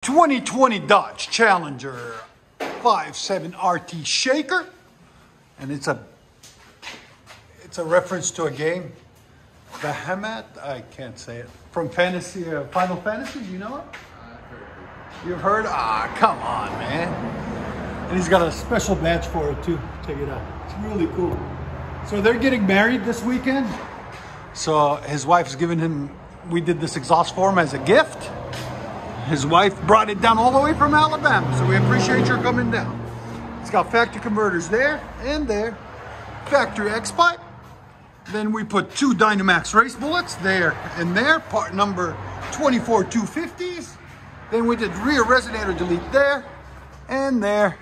2020 Dodge Challenger 5.7 RT shaker, and it's a reference to a game, Bahamut. I can't say it, from Fantasy, Final Fantasy. You know it? You've heard? Ah, come on, man. And he's got a special badge for it too. Check it out. It's really cool. So they're getting married this weekend. So his wife's giving him, we did this exhaust for him as a gift. His wife brought it down all the way from Alabama. So we appreciate your coming down. It's got factory converters there and there. Factory X-pipe. Then we put two DYNOMAX race bullets there and there. Part number 24250s. Then we did rear resonator delete there and there.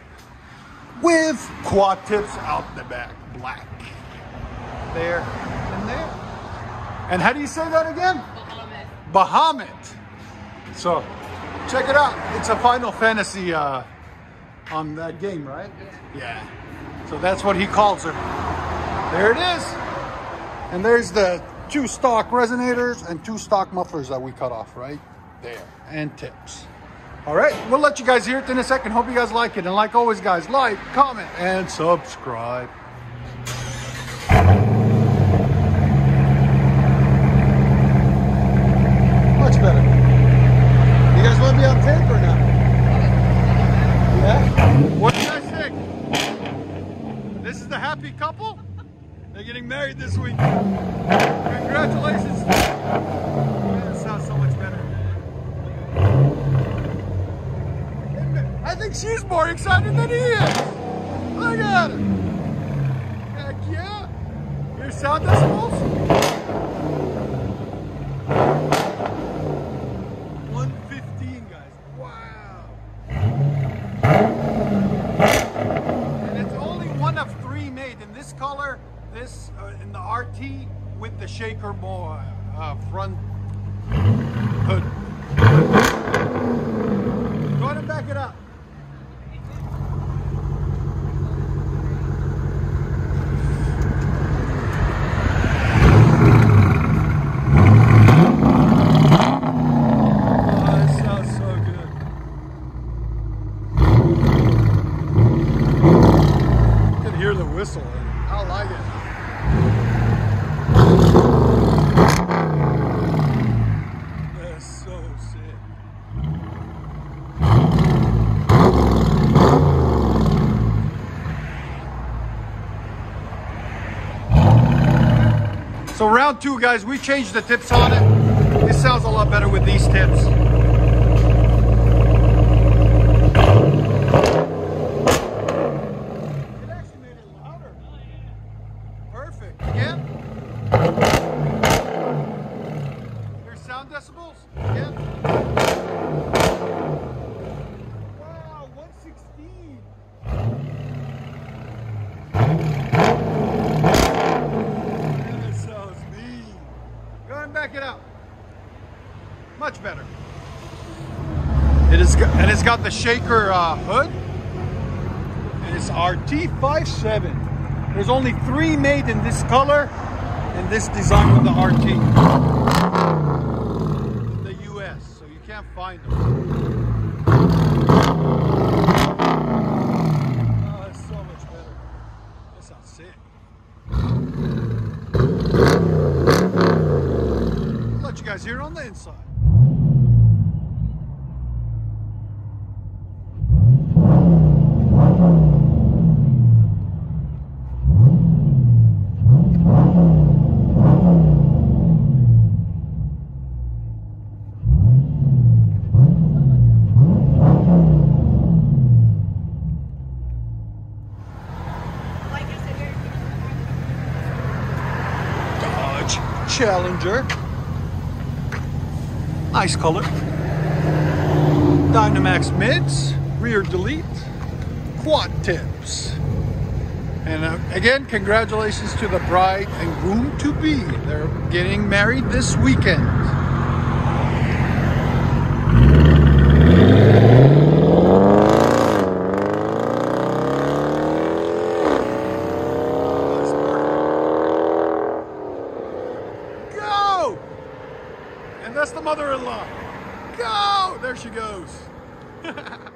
With quad tips out the back. Black. There and there. And how do you say that again? Bahamut. So check it out. It's a Final Fantasy on that game, right? Yeah. So that's what he calls her. There it is. And there's the two stock resonators and two stock mufflers that we cut off right there. And tips. All right. We'll let you guys hear it in a second. Hope you guys like it. And like always, guys, like, comment, and subscribe. Much better. You guys want to be on tape or not? Yeah? What do you guys think? This is the happy couple? They're getting married this week. Congratulations. That sounds so much better. I think she's more excited than he is. Look at her. Heck yeah. Here's sound decibels. 115, guys. Wow. And it's only one of three made in this color, this in the RT with the shaker more front hood. Go ahead and back it up. Whistle. I like it. That's so sick. So round two, guys, we changed the tips on it. It sounds a lot better with these tips. Perfect. Again. Here's sound decibels. Again. Wow, 116. That sounds mean. Go ahead and back it out. Much better. It's got the shaker hood. And it's RT57. There's only three made in this color and this design with the RT in the US, so you can't find them. Oh, that's so much better. That sounds sick. I'll let you guys hear it on the inside. Challenger, nice color. DYNOMAX mids, rear delete, quad tips. And again, congratulations to the bride and groom to be. They're getting married this weekend. And that's the mother-in-law. Go! There she goes. it.